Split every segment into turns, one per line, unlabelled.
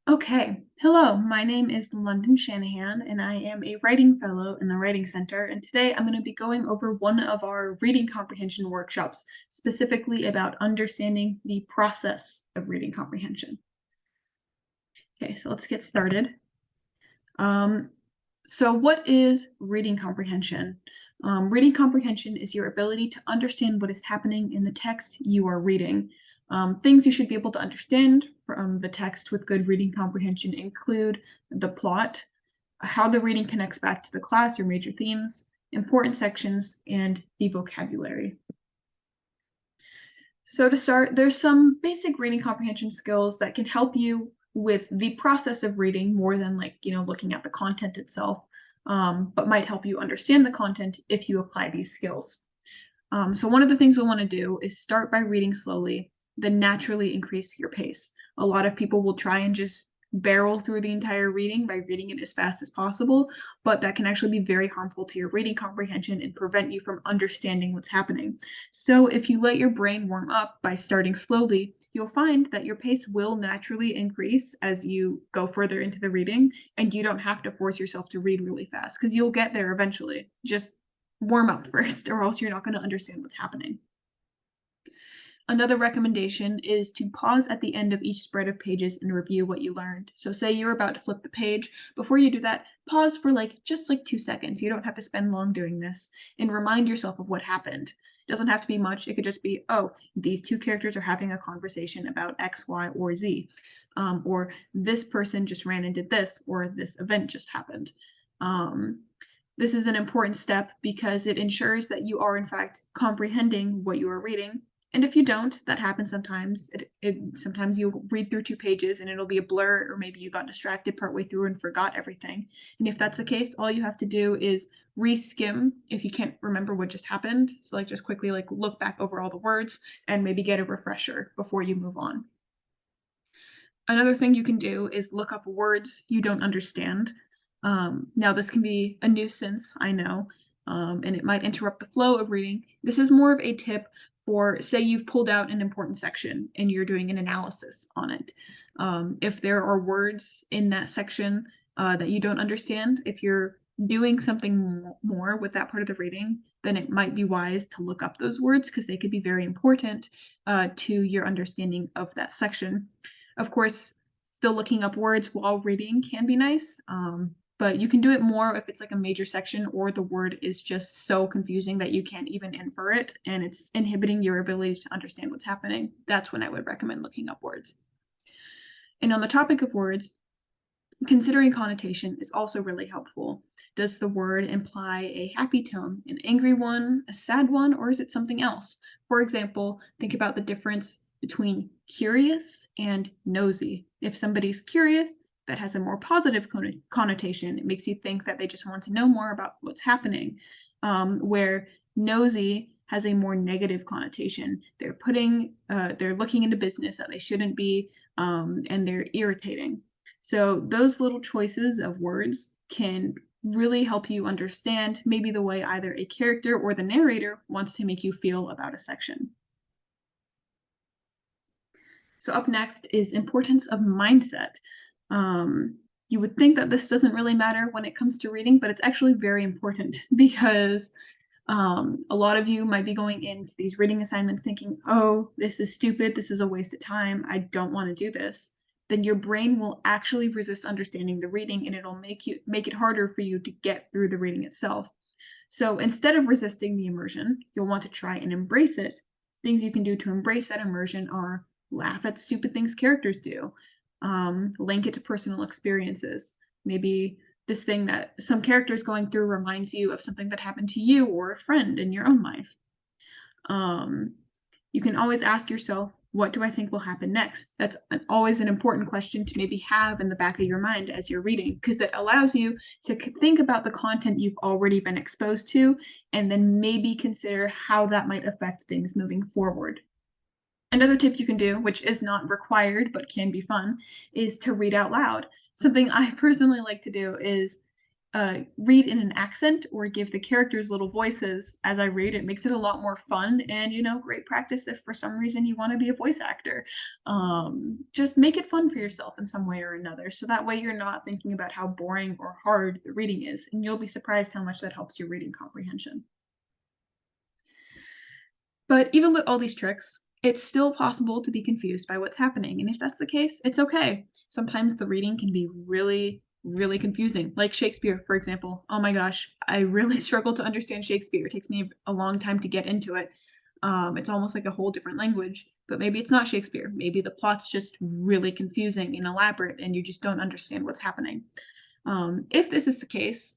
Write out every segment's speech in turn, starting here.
Okay, hello, my name is London Shanahan, and I am a writing fellow in the Writing Center. And today I'm going to be going over one of our reading comprehension workshops, specifically about understanding the process of reading comprehension. Okay, so let's get started. So what is reading comprehension? Reading comprehension is your ability to understand what is happening in the text you are reading. Things you should be able to understand from the text with good reading comprehension include the plot, how the reading connects back to the class or major themes, important sections, and the vocabulary. So to start, there's some basic reading comprehension skills that can help you with the process of reading more than looking at the content itself, but might help you understand the content if you apply these skills. So one of the things you'll want to do is start by reading slowly, then naturally increase your pace. A lot of people will try and just barrel through the entire reading by reading it as fast as possible, but that can actually be very harmful to your reading comprehension and prevent you from understanding what's happening. So if you let your brain warm up by starting slowly, you'll find that your pace will naturally increase as you go further into the reading, and you don't have to force yourself to read really fast because you'll get there eventually. Just warm up first, or else you're not going to understand what's happening. Another recommendation is to pause at the end of each spread of pages and review what you learned. So say you're about to flip the page. Before you do that, pause for just 2 seconds. You don't have to spend long doing this, and remind yourself of what happened. It doesn't have to be much. It could just be, oh, these two characters are having a conversation about X, Y, or Z. Or this person just ran and did this, or this event just happened. This is an important step because it ensures that you are in fact comprehending what you are reading. And if you don't, that happens sometimes. Sometimes you'll read through 2 pages and it'll be a blur, or maybe you got distracted partway through and forgot everything. And if that's the case, all you have to do is re-skim if you can't remember what just happened. So just quickly look back over all the words and maybe get a refresher before you move on. Another thing you can do is look up words you don't understand. Now this can be a nuisance, I know, and it might interrupt the flow of reading. This is more of a tip for, say you've pulled out an important section and you're doing an analysis on it. If there are words in that section that you don't understand, if you're doing something more with that part of the reading, then it might be wise to look up those words because they could be very important to your understanding of that section. Of course, still looking up words while reading can be nice, but you can do it more if it's a major section or the word is just so confusing that you can't even infer it and it's inhibiting your ability to understand what's happening. That's when I would recommend looking up words. And on the topic of words, considering connotation is also really helpful. Does the word imply a happy tone, an angry one, a sad one, or is it something else? For example, think about the difference between curious and nosy. If somebody's curious, that has a more positive connotation. It makes you think that they just want to know more about what's happening, where nosy has a more negative connotation. They're looking into business that they shouldn't be, and they're irritating. So those little choices of words can really help you understand maybe the way either a character or the narrator wants to make you feel about a section. So up next is importance of mindset. You would think that this doesn't really matter when it comes to reading, but it's actually very important because a lot of you might be going into these reading assignments thinking, oh, this is stupid, this is a waste of time, I don't want to do this. Then your brain will actually resist understanding the reading, and it'll make it harder for you to get through the reading itself. So instead of resisting the immersion, you'll want to try and embrace it. Things you can do to embrace that immersion are laugh at stupid things characters do, link it to personal experiences. Maybe this thing that some character is going through reminds you of something that happened to you or a friend in your own life. You can always ask yourself, what do I think will happen next? That's always an important question to maybe have in the back of your mind as you're reading, because it allows you to think about the content you've already been exposed to, and then maybe consider how that might affect things moving forward. Another tip you can do, which is not required but can be fun, is to read out loud. Something I personally like to do is read in an accent or give the characters little voices as I read. It makes it a lot more fun and, great practice if for some reason you want to be a voice actor. Just make it fun for yourself in some way or another. So that way you're not thinking about how boring or hard the reading is, and you'll be surprised how much that helps your reading comprehension. But even with all these tricks, it's still possible to be confused by what's happening. And if that's the case, it's okay. Sometimes the reading can be really, really confusing. Like Shakespeare, for example. Oh my gosh, I really struggle to understand Shakespeare. It takes me a long time to get into it. It's almost like a whole different language, but maybe it's not Shakespeare. Maybe the plot's just really confusing and elaborate and you just don't understand what's happening. If this is the case,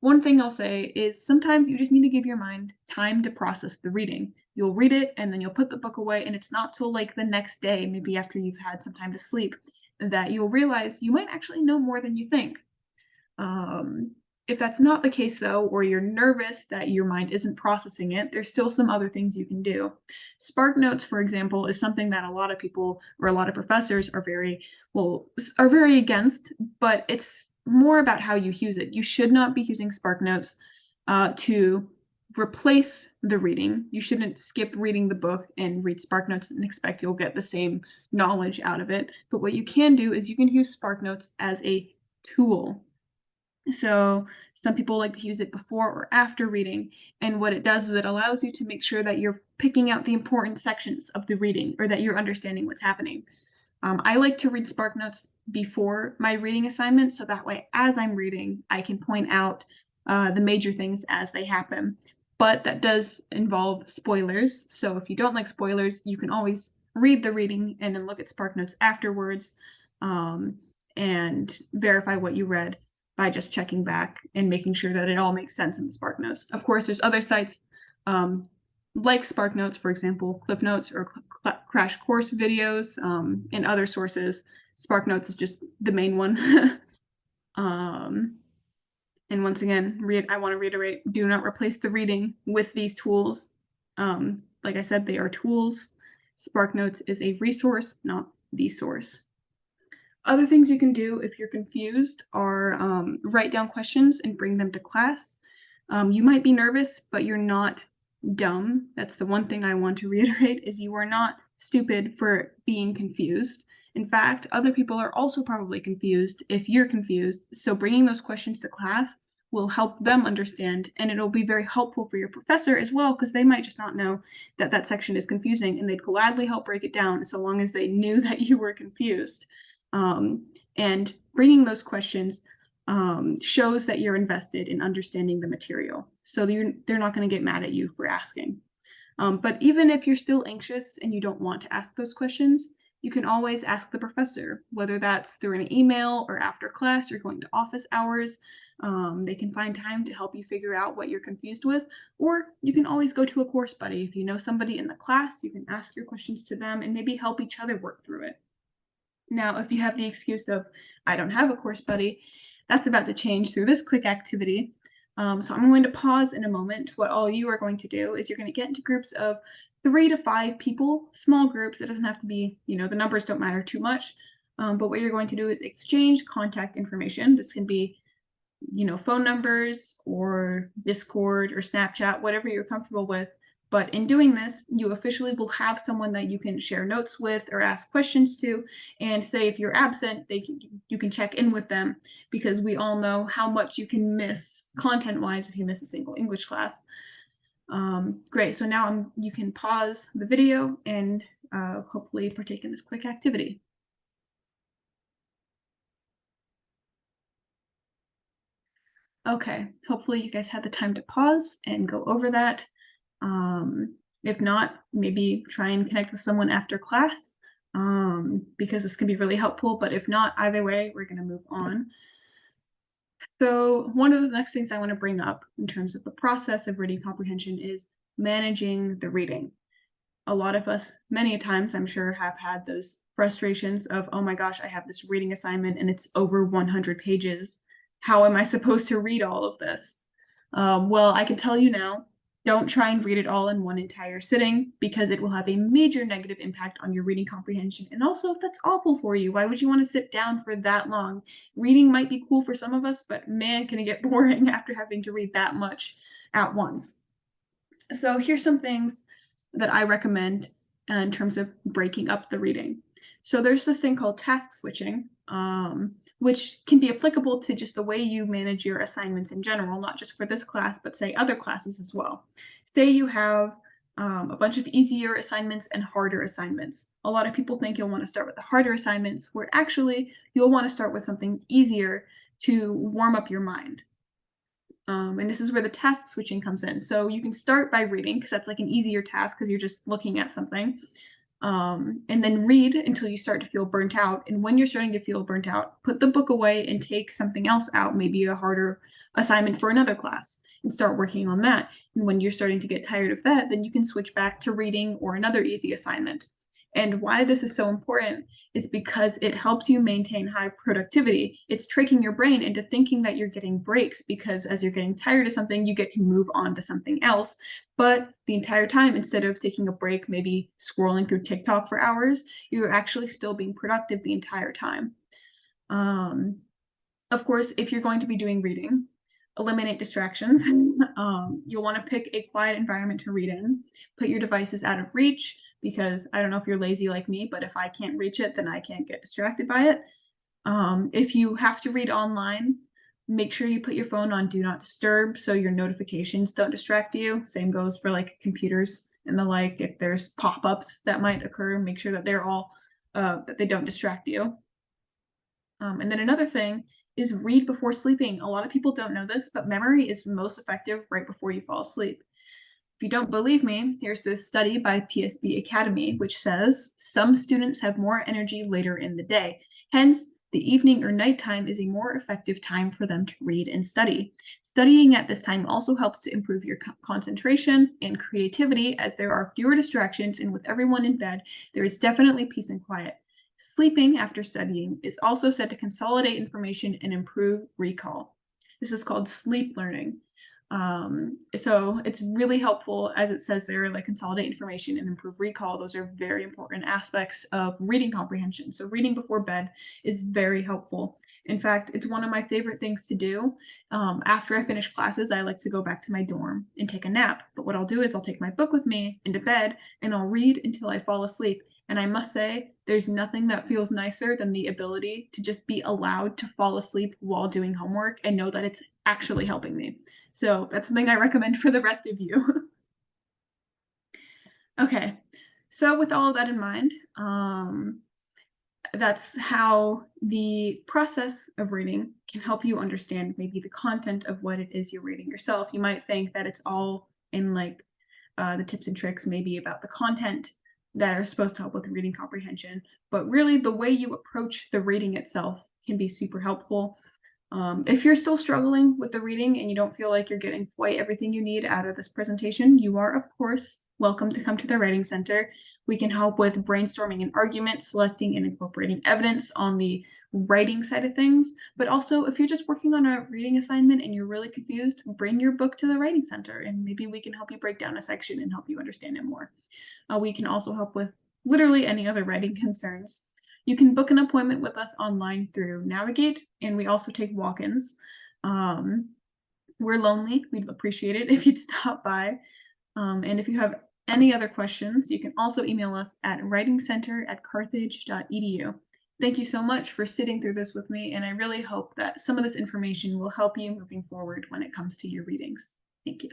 one thing I'll say is sometimes you just need to give your mind time to process the reading. You'll read it and then you'll put the book away, and it's not till like the next day, maybe after you've had some time to sleep, that you'll realize you might actually know more than you think. If that's not the case though, or you're nervous that your mind isn't processing it, there's still some other things you can do. Spark notes, for example, is something that a lot of people or a lot of professors are very against, but it's more about how you use it. You should not be using Spark notes to replace the reading. You shouldn't skip reading the book and read Spark notes and expect you'll get the same knowledge out of it. But what you can do is you can use Spark notes as a tool. So some people like to use it before or after reading, and what it does is it allows you to make sure that you're picking out the important sections of the reading or that you're understanding what's happening. I like to read Spark Notes before my reading assignment, so that way as I'm reading, I can point out the major things as they happen. But that does involve spoilers, so if you don't like spoilers, you can always read the reading and then look at Spark Notes afterwards and verify what you read by just checking back and making sure that it all makes sense in the Spark Notes. Of course, there's other sites like Spark Notes, for example, Cliff Notes or Crash Course videos, and other sources. Spark Notes is just the main one. And once again, I want to reiterate, do not replace the reading with these tools. Like I said, they are tools. Spark Notes is a resource, not the source. Other things you can do if you're confused are write down questions and bring them to class. You might be nervous, but you're not dumb. That's the one thing I want to reiterate, is you are not stupid for being confused. In fact, other people are also probably confused if you're confused. So bringing those questions to class will help them understand, and it'll be very helpful for your professor as well, because they might just not know that that section is confusing, and they'd gladly help break it down so long as they knew that you were confused. And bringing those questions shows that you're invested in understanding the material. So they're not going to get mad at you for asking. But even if you're still anxious and you don't want to ask those questions, you can always ask the professor, whether that's through an email or after class or going to office hours. They can find time to help you figure out what you're confused with, or you can always go to a course buddy. If you know somebody in the class, you can ask your questions to them and maybe help each other work through it. Now, if you have the excuse of, I don't have a course buddy, that's about to change through this quick activity. So I'm going to pause in a moment. What all you are going to do is you're going to get into groups of 3 to 5 people, small groups. It doesn't have to be, the numbers don't matter too much. But what you're going to do is exchange contact information. This can be, phone numbers or Discord or Snapchat, whatever you're comfortable with. But in doing this, you officially will have someone that you can share notes with or ask questions to, and say if you're absent, you can check in with them, because we all know how much you can miss content-wise if you miss a single English class. Great, so now you can pause the video and hopefully partake in this quick activity. Okay, hopefully you guys had the time to pause and go over that. If not, maybe try and connect with someone after class, because this can be really helpful. But if not, either way, we're going to move on. So one of the next things I want to bring up in terms of the process of reading comprehension is managing the reading. A lot of us, many times, I'm sure, have had those frustrations of, oh my gosh, I have this reading assignment and it's over 100 pages. How am I supposed to read all of this? Well, I can tell you now, Don't try and read it all in one entire sitting because it will have a major negative impact on your reading comprehension. And also, that's awful for you. Why would you want to sit down for that long? Reading might be cool for some of us, but man, can it get boring after having to read that much at once. So here's some things that I recommend in terms of breaking up the reading. So there's this thing called task switching, which can be applicable to just the way you manage your assignments in general, not just for this class, but say other classes as well. Say you have a bunch of easier assignments and harder assignments. A lot of people think you'll want to start with the harder assignments, where actually you'll want to start with something easier to warm up your mind. And this is where the task switching comes in. So you can start by reading because that's like an easier task because you're just looking at something. And then read until you start to feel burnt out. And when you're starting to feel burnt out, put the book away and take something else out, maybe a harder assignment for another class, and start working on that. And when you're starting to get tired of that, then you can switch back to reading or another easy assignment. And why this is so important is because it helps you maintain high productivity. It's tricking your brain into thinking that you're getting breaks because as you're getting tired of something, you get to move on to something else. But the entire time, instead of taking a break, maybe scrolling through TikTok for hours, you're actually still being productive the entire time. Of course, if you're going to be doing reading, eliminate distractions. You'll want to pick a quiet environment to read in. Put your devices out of reach because I don't know if you're lazy like me, but if I can't reach it, then I can't get distracted by it. If you have to read online, make sure you put your phone on do not disturb so your notifications don't distract you. Same goes for like computers and the like. If there's pop-ups that might occur, make sure that they're all that they don't distract you. And then another thing is read before sleeping. A lot of people don't know this, but memory is most effective right before you fall asleep. If you don't believe me, here's this study by PSB Academy, which says some students have more energy later in the day. Hence, the evening or nighttime is a more effective time for them to read and study. Studying at this time also helps to improve your concentration and creativity as there are fewer distractions, and with everyone in bed, there is definitely peace and quiet. Sleeping after studying is also said to consolidate information and improve recall. This is called sleep learning. So it's really helpful, as it says there, like consolidate information and improve recall. Those are very important aspects of reading comprehension. So reading before bed is very helpful. In fact, it's one of my favorite things to do. After I finish classes, I like to go back to my dorm and take a nap. But what I'll do is I'll take my book with me into bed and I'll read until I fall asleep. And I must say, there's nothing that feels nicer than the ability to just be allowed to fall asleep while doing homework and know that it's actually helping me. So that's something I recommend for the rest of you. Okay, so with all of that in mind, that's how the process of reading can help you understand maybe the content of what it is you're reading yourself. You might think that it's all in like the tips and tricks maybe about the content that are supposed to help with reading comprehension, but really the way you approach the reading itself can be super helpful. If you're still struggling with the reading and you don't feel like you're getting quite everything you need out of this presentation, you are, of course, welcome to come to the Writing Center. We can help with brainstorming an argument, selecting and incorporating evidence on the writing side of things. But also, if you're just working on a reading assignment and you're really confused, bring your book to the Writing Center and maybe we can help you break down a section and help you understand it more. We can also help with literally any other writing concerns. You can book an appointment with us online through Navigate, and we also take walk-ins. We're lonely. We'd appreciate it if you'd stop by. And if you have any other questions, you can also email us at writingcenter@carthage.edu. Thank you so much for sitting through this with me, and I really hope that some of this information will help you moving forward when it comes to your readings. Thank you.